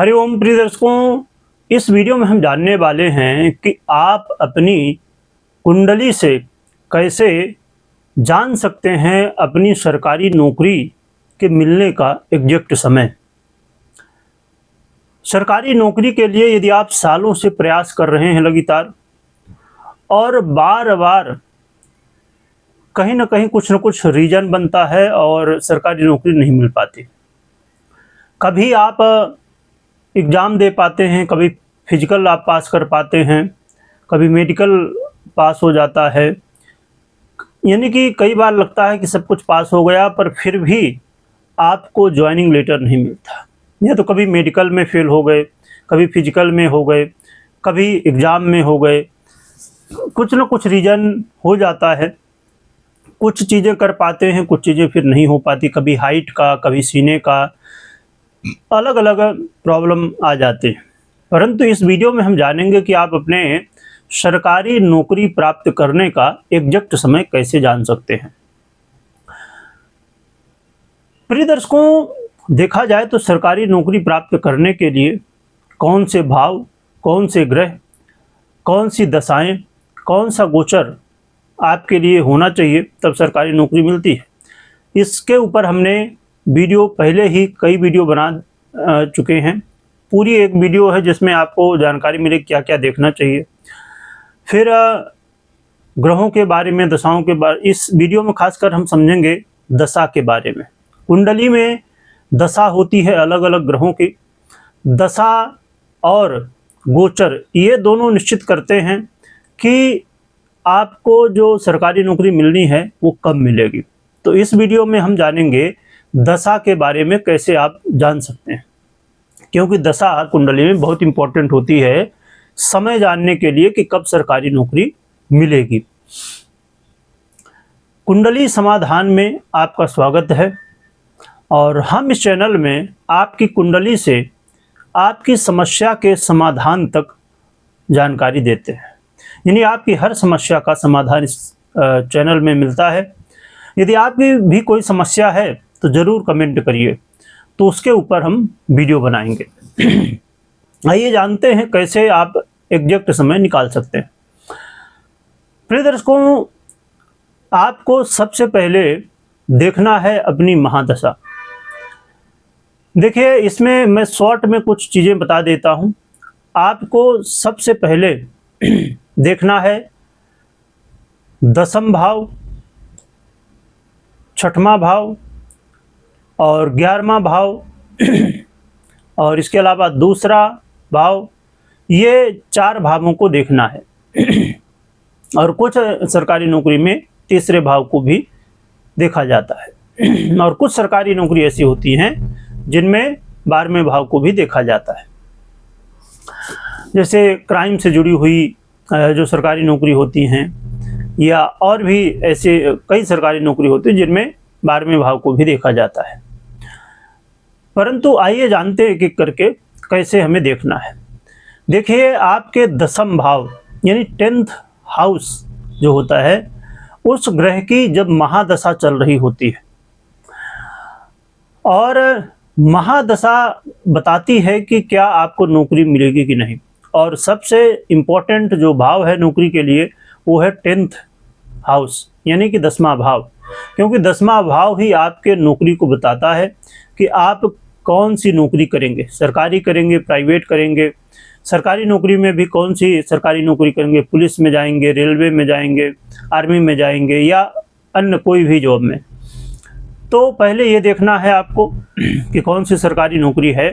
हरिओम प्रिय दर्शकों, इस वीडियो में हम जानने वाले हैं कि आप अपनी कुंडली से कैसे जान सकते हैं अपनी सरकारी नौकरी के मिलने का एग्जैक्ट समय। सरकारी नौकरी के लिए यदि आप सालों से प्रयास कर रहे हैं लगातार और बार बार कहीं ना कहीं कुछ न कुछ रीजन बनता है और सरकारी नौकरी नहीं मिल पाती। कभी आप एग्ज़ाम दे पाते हैं, कभी फिजिकल आप पास कर पाते हैं, कभी मेडिकल पास हो जाता है, यानी कि कई बार लगता है कि सब कुछ पास हो गया पर फिर भी आपको ज्वाइनिंग लेटर नहीं मिलता। या तो कभी मेडिकल में फेल हो गए, कभी फिजिकल में हो गए, कभी एग्ज़ाम में हो गए, कुछ न कुछ रीज़न हो जाता है। कुछ चीज़ें कर पाते हैं, कुछ चीज़ें फिर नहीं हो पाती, कभी हाइट का, कभी सीने का, अलग अलग प्रॉब्लम आ जाते हैं। परंतु इस वीडियो में हम जानेंगे कि आप अपने सरकारी नौकरी प्राप्त करने का एग्जैक्ट समय कैसे जान सकते हैं। प्रिय दर्शकों, देखा जाए तो सरकारी नौकरी प्राप्त करने के लिए कौन से भाव, कौन से ग्रह, कौन सी दशाएं, कौन सा गोचर आपके लिए होना चाहिए तब सरकारी नौकरी मिलती है, इसके ऊपर हमने वीडियो पहले ही कई वीडियो बना चुके हैं। पूरी एक वीडियो है जिसमें आपको जानकारी मिले क्या क्या देखना चाहिए। फिर ग्रहों के बारे में, दशाओं के बारे, इस वीडियो में खासकर हम समझेंगे दशा के बारे में। कुंडली में दशा होती है अलग अलग ग्रहों की। दशा और गोचर ये दोनों निश्चित करते हैं कि आपको जो सरकारी नौकरी मिलनी है वो कब मिलेगी। तो इस वीडियो में हम जानेंगे दशा के बारे में कैसे आप जान सकते हैं, क्योंकि दशा कुंडली में बहुत इंपॉर्टेंट होती है समय जानने के लिए कि कब सरकारी नौकरी मिलेगी। कुंडली समाधान में आपका स्वागत है और हम इस चैनल में आपकी कुंडली से आपकी समस्या के समाधान तक जानकारी देते हैं, यानी आपकी हर समस्या का समाधान इस चैनल में मिलता है। यदि आपकी भी कोई समस्या है तो ज़रूर कमेंट करिए, तो उसके ऊपर हम वीडियो बनाएंगे। आइए जानते हैं कैसे आप एग्जैक्ट समय निकाल सकते हैं। प्रिय दर्शकों, आपको सबसे पहले देखना है अपनी महादशा। देखिए, इसमें मैं शॉर्ट में कुछ चीज़ें बता देता हूं। आपको सबसे पहले देखना है दशम भाव, छठवां भाव और 11वां भाव और इसके अलावा दूसरा भाव, ये 4 भावों को देखना है। और कुछ सरकारी नौकरी में तीसरे भाव को भी देखा जाता है और कुछ सरकारी नौकरी ऐसी होती हैं जिनमें 12वें भाव को भी देखा जाता है। जैसे क्राइम से जुड़ी हुई जो सरकारी नौकरी होती हैं, या और भी ऐसे कई सरकारी नौकरी होती है जिनमें 12वें भाव को भी देखा जाता है। परंतु आइए जानते हैं एक करके कैसे हमें देखना है। देखिए, आपके दशम भाव यानी 10th हाउस जो होता है, उस ग्रह की जब महादशा चल रही होती है और महादशा बताती है कि क्या आपको नौकरी मिलेगी कि नहीं। और सबसे इम्पोर्टेंट जो भाव है नौकरी के लिए वो है 10th हाउस यानी कि 10वां भाव, क्योंकि 10वां भाव ही आपके नौकरी को बताता है कि आप कौन सी नौकरी करेंगे, सरकारी करेंगे, प्राइवेट करेंगे। सरकारी नौकरी में भी कौन सी सरकारी नौकरी करेंगे, पुलिस में जाएंगे, रेलवे में जाएंगे, आर्मी में जाएंगे या अन्य कोई भी जॉब में। तो पहले ये देखना है आपको कि कौन सी सरकारी नौकरी है।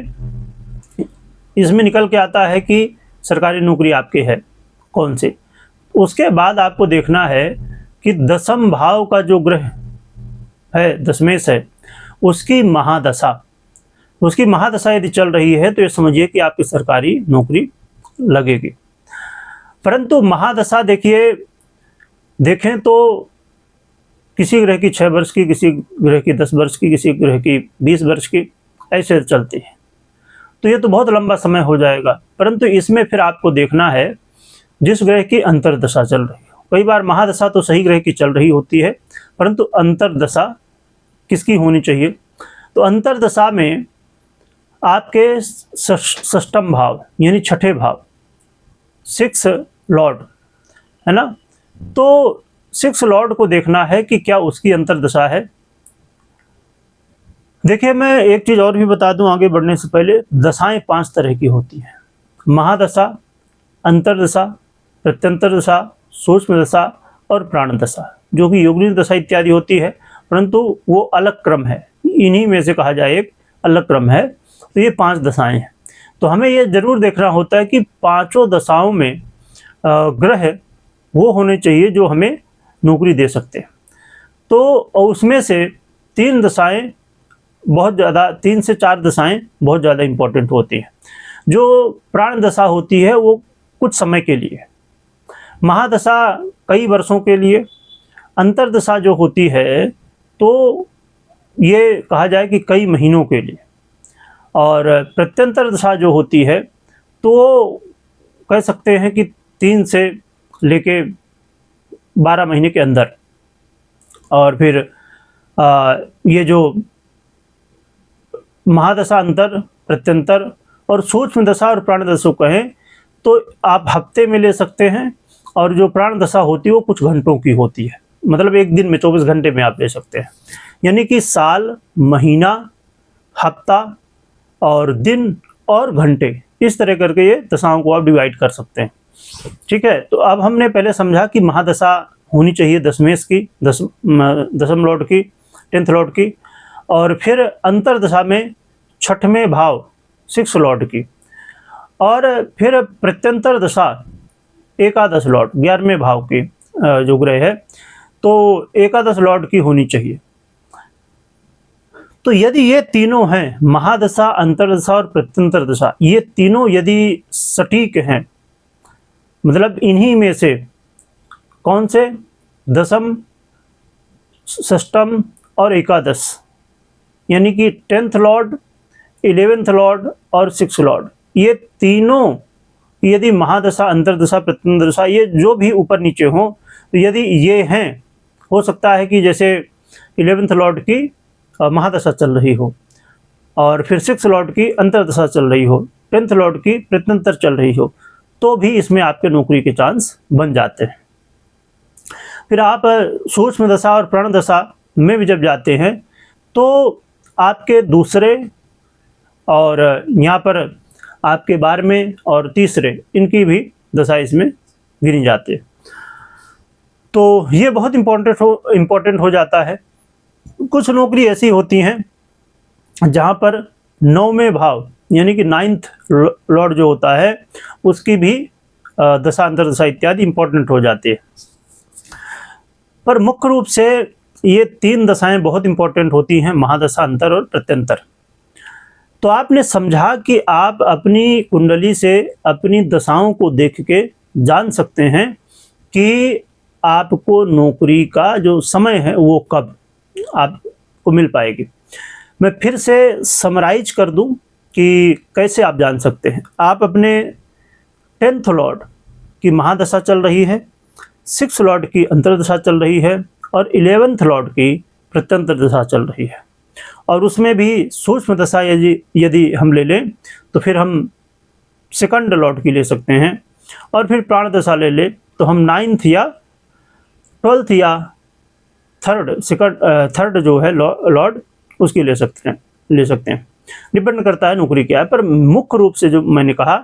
इसमें निकल के आता है कि सरकारी नौकरी आपके है कौन से। उसके बाद आपको देखना है कि दशम भाव का जो ग्रह है, दशमेश है, उसकी महादशा यदि चल रही है तो ये समझिए कि आपकी सरकारी नौकरी लगेगी। परंतु महादशा देखिए, देखें तो किसी ग्रह की 6 वर्ष की, किसी ग्रह की 10 वर्ष की, किसी ग्रह की 20 वर्ष की, ऐसे चलती है। तो ये तो बहुत लंबा समय हो जाएगा। परंतु इसमें फिर आपको देखना है जिस ग्रह की अंतर्दशा चल रही हो। कई बार महादशा तो सही ग्रह की चल रही होती है, परंतु अंतर्दशा किसकी होनी चाहिए। तो अंतर्दशा में आपके षष्ठम भाव यानी छठे भाव, 6 लॉर्ड है ना। तो 6 लॉर्ड को देखना है कि क्या उसकी अंतर्दशा है। देखिए, मैं एक चीज और भी बता दूं आगे बढ़ने से पहले, दशाएं 5 तरह की होती हैं: महादशा, अंतर्दशा, प्रत्यंतर दशा, सूक्ष्म दशा और प्राण दशा, जो कि योगिनी दशा इत्यादि होती है, परंतु वो अलग क्रम है, इन्हीं में से कहा जाए एक अलग क्रम है। तो ये 5 दशाएं हैं। तो हमें ये जरूर देखना होता है कि पांचों दशाओं में ग्रह वो होने चाहिए जो हमें नौकरी दे सकते हैं। तो उसमें से 3 दशाएं बहुत ज़्यादा, 3 से 4 दशाएं बहुत ज़्यादा इम्पोर्टेंट होती हैं। जो प्राण दशा होती है वो कुछ समय के लिए, महादशा कई वर्षों के लिए, अंतर्दशा जो होती है तो ये कहा जाए कि कई महीनों के लिए, और प्रत्यंतर दशा जो होती है तो कह सकते हैं कि 3 से लेके 12 महीने के अंदर। और फिर ये जो महादशा, अंतर, प्रत्यंतर और सूक्ष्म दशा और प्राण दशा कहें तो आप हफ्ते में ले सकते हैं, और जो प्राण दशा होती है वो कुछ घंटों की होती है, मतलब एक दिन में 24 घंटे में आप ले सकते हैं। यानी कि साल, महीना, हफ्ता और दिन और घंटे, इस तरह करके ये दशाओं को आप डिवाइड कर सकते हैं। ठीक है, तो अब हमने पहले समझा कि महादशा होनी चाहिए दशमेश की, दशम लॉर्ड की, 10th लॉर्ड की, और फिर अंतरदशा में 6वें भाव 6 लॉर्ड की, और फिर प्रत्यंतर दशा एकादश लॉर्ड 11वें भाव की जो ग्रह है, तो एकादश लॉर्ड की होनी चाहिए। तो यदि ये तीनों हैं, महादशा, अंतर्दशा और प्रत्यंतर दशा, ये तीनों यदि सटीक हैं, मतलब इन्हीं में से कौन से, दशम, षष्ठम और एकादश, यानी कि 10th लॉर्ड, 11th लॉर्ड और 6 लॉर्ड, ये तीनों यदि महादशा, अंतर्दशा, प्रत्यंतर दशा, ये जो भी ऊपर नीचे हों, तो यदि ये हैं, हो सकता है कि जैसे 11th लॉर्ड की महादशा चल रही हो, और फिर 6 लॉर्ड की अंतर्दशा चल रही हो, 10th लॉर्ड की प्रत्यंतर चल रही हो, तो भी इसमें आपके नौकरी के चांस बन जाते हैं। फिर आप सूक्ष्म दशा और प्राण दशा में भी जब जाते हैं तो आपके दूसरे और यहाँ पर आपके 12वें और तीसरे, इनकी भी दशा इसमें गिनी जाती है। तो ये बहुत इम्पोर्टेंट हो जाता है। कुछ नौकरी ऐसी होती हैं जहाँ पर 9वें भाव यानी कि 9th लॉर्ड जो होता है उसकी भी दशा, अंतर्दशा इत्यादि इम्पोर्टेंट हो जाती है। पर मुख्य रूप से ये 3 दशाएं बहुत इम्पोर्टेंट होती हैं, महादशा, अंतर और प्रत्यंतर। तो आपने समझा कि आप अपनी कुंडली से अपनी दशाओं को देख के जान सकते हैं कि आपको नौकरी का जो समय है वो कब आपको मिल पाएगी। मैं फिर से समराइज कर दूं कि कैसे आप जान सकते हैं। आप अपने 10th लॉर्ड की महादशा चल रही है, 6 लॉर्ड की अंतर्दशा चल रही है, और 11th लॉर्ड की प्रत्यंतर दशा चल रही है, और उसमें भी सूक्ष्म दशा यदि हम ले लें तो फिर हम 2nd लॉर्ड की ले सकते हैं, और फिर प्राण दशा ले लें तो हम 9th या 12th या 3rd जो है लॉर्ड उसकी ले सकते हैं। डिपेंड करता है नौकरी क्या है, पर मुख्य रूप से जो मैंने कहा,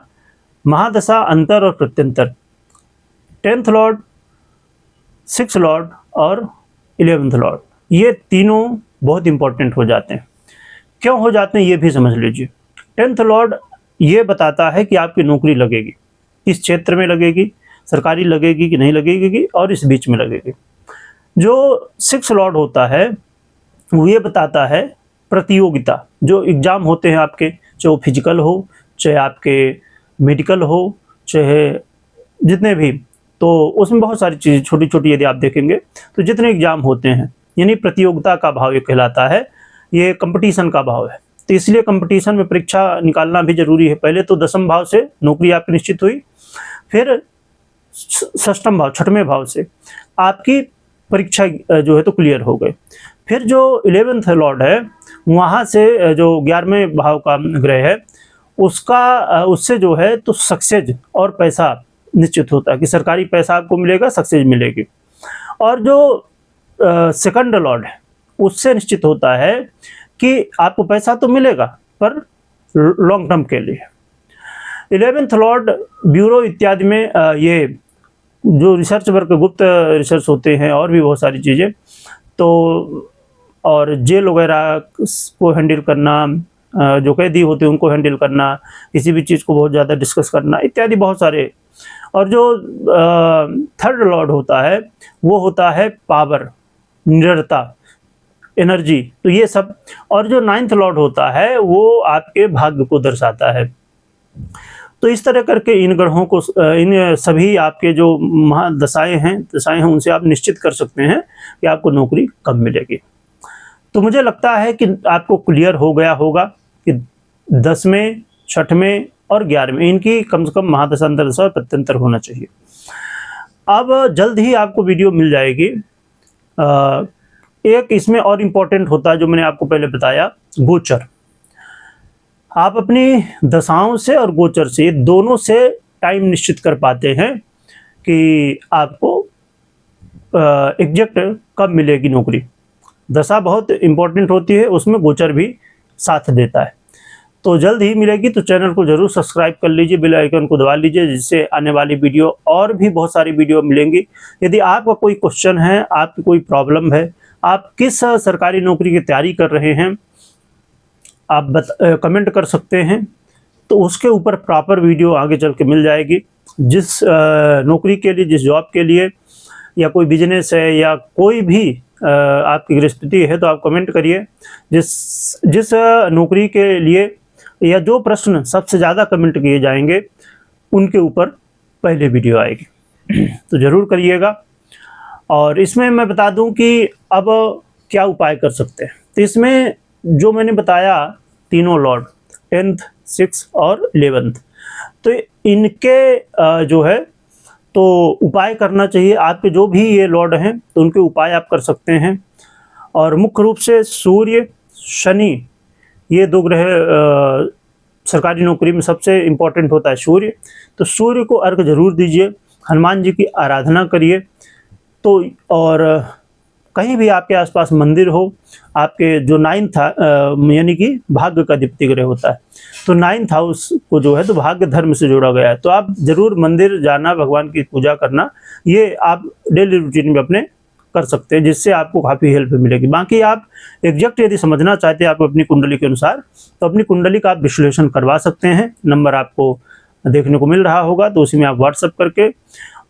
महादशा, अंतर और प्रत्यंतर, 10th लॉर्ड, 6 लॉर्ड और 11th लॉर्ड, ये तीनों बहुत इंपॉर्टेंट हो जाते हैं। क्यों हो जाते हैं ये भी समझ लीजिए। 10th लॉर्ड ये बताता है कि आपकी नौकरी लगेगी, किस क्षेत्र में लगेगी, सरकारी लगेगी कि नहीं लगेगी, और इस बीच में लगेगी। जो 6 लॉर्ड होता है वो ये बताता है प्रतियोगिता, जो एग्ज़ाम होते हैं आपके, चाहे वो फिजिकल हो, चाहे आपके मेडिकल हो, चाहे जितने भी, तो उसमें बहुत सारी चीज़ें छोटी छोटी यदि आप देखेंगे तो जितने एग्ज़ाम होते हैं, यानी प्रतियोगिता का भाव ये कहलाता है, ये कंपटीशन का भाव है। तो इसलिए कंपटीशन में परीक्षा निकालना भी जरूरी है। पहले तो 10th भाव से नौकरी आपकी निश्चित हुई, फिर 6th भाव, 6वें भाव से आपकी परीक्षा जो है तो क्लियर हो गई। फिर जो 11th लॉर्ड है वहाँ से जो 11वें भाव का ग्रह है उससे जो है तो सक्सेस और पैसा निश्चित होता है कि सरकारी पैसा आपको मिलेगा, सक्सेस मिलेगी। और जो सेकंड लॉर्ड है उससे निश्चित होता है कि आपको पैसा तो मिलेगा पर लॉन्ग टर्म के लिए। 11th लॉर्ड ब्यूरो इत्यादि में ये जो रिसर्च वर्क, गुप्त रिसर्च होते हैं और भी बहुत सारी चीज़ें, तो और जेल वगैरह को हैंडल करना, जो कैदी होते हैं उनको हैंडल करना, किसी भी चीज़ को बहुत ज़्यादा डिस्कस करना इत्यादि बहुत सारे। और जो थर्ड लॉर्ड होता है वो होता है पावर, निडरता, एनर्जी, तो ये सब। और जो 9th लॉर्ड होता है वो आपके भाग्य को दर्शाता है। तो इस तरह करके इन ग्रहों को, इन सभी आपके जो महादशाएं हैं उनसे आप निश्चित कर सकते हैं कि आपको नौकरी कब मिलेगी। तो मुझे लगता है कि आपको क्लियर हो गया होगा कि 10वें, 6वें और 11वें इनकी कम से कम महादशा, अंतर्दशा और प्रत्यंतर होना चाहिए। अब जल्द ही आपको वीडियो मिल जाएगी। एक इसमें और इम्पोर्टेंट होता है जो मैंने आपको पहले बताया, गोचर। आप अपनी दशाओं से और गोचर से, दोनों से टाइम निश्चित कर पाते हैं कि आपको एग्जैक्ट कब मिलेगी नौकरी। दशा बहुत इम्पोर्टेंट होती है, उसमें गोचर भी साथ देता है। तो जल्द ही मिलेगी, तो चैनल को जरूर सब्सक्राइब कर लीजिए, बेल आइकन को दबा लीजिए, जिससे आने वाली वीडियो और भी बहुत सारी वीडियो मिलेंगी। यदि आपका कोई क्वेश्चन है, आपकी कोई प्रॉब्लम है, आप किस सरकारी नौकरी की तैयारी कर रहे हैं, आप कमेंट कर सकते हैं, तो उसके ऊपर प्रॉपर वीडियो आगे चल के मिल जाएगी। जिस नौकरी के लिए, जिस जॉब के लिए, या कोई बिजनेस है या कोई भी आपकी गृहस्थिति है, तो आप कमेंट करिए। जिस नौकरी के लिए या जो प्रश्न सबसे ज़्यादा कमेंट किए जाएंगे उनके ऊपर पहले वीडियो आएगी। तो ज़रूर करिएगा। और इसमें मैं बता दूं कि अब क्या उपाय कर सकते हैं। तो इसमें जो मैंने बताया तीनों लॉर्ड, 10th, 6th और 11th, तो इनके जो है तो उपाय करना चाहिए। आपके जो भी ये लॉर्ड हैं तो उनके उपाय आप कर सकते हैं। और मुख्य रूप से सूर्य, शनि, ये दो ग्रह सरकारी नौकरी में सबसे इम्पोर्टेंट होता है सूर्य। तो सूर्य को अर्घ जरूर दीजिए, हनुमान जी की आराधना करिए। तो और कहीं भी आपके आसपास मंदिर हो, आपके जो 9th यानी कि भाग्य का अधिपति ग्रह होता है, तो 9th हाउस को जो है तो भाग्य धर्म से जोड़ा गया है, तो आप जरूर मंदिर जाना, भगवान की पूजा करना, ये आप डेली रूटीन में अपने कर सकते हैं, जिससे आपको काफ़ी हेल्प मिलेगी। बाकी आप एग्जैक्ट यदि समझना चाहते हैं आप अपनी कुंडली के अनुसार, तो अपनी कुंडली का आप विश्लेषण करवा सकते हैं। नंबर आपको देखने को मिल रहा होगा, तो उसी में आप व्हाट्सएप करके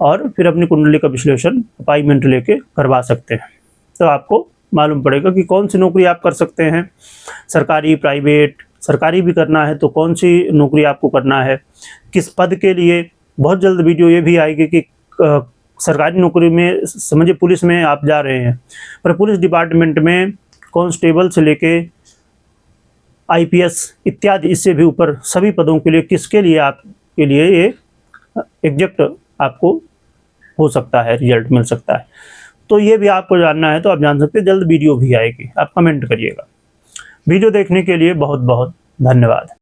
और फिर अपनी कुंडली का विश्लेषण अपॉइंटमेंट लेके करवा सकते हैं। तो आपको मालूम पड़ेगा कि कौन सी नौकरी आप कर सकते हैं, सरकारी, प्राइवेट। सरकारी भी करना है तो कौन सी नौकरी आपको करना है, किस पद के लिए। बहुत जल्द वीडियो ये भी आएगी कि सरकारी नौकरी में, समझिए पुलिस में आप जा रहे हैं, पर पुलिस डिपार्टमेंट में कांस्टेबल से लेके IPS इत्यादि, इससे भी ऊपर सभी पदों के लिए किसके लिए आपके लिए ये एग्जैक्ट आपको हो सकता है, रिजल्ट मिल सकता है। तो ये भी आपको जानना है तो आप जान सकते हैं। जल्द वीडियो भी आएगी, आप कमेंट करिएगा। वीडियो देखने के लिए बहुत बहुत धन्यवाद।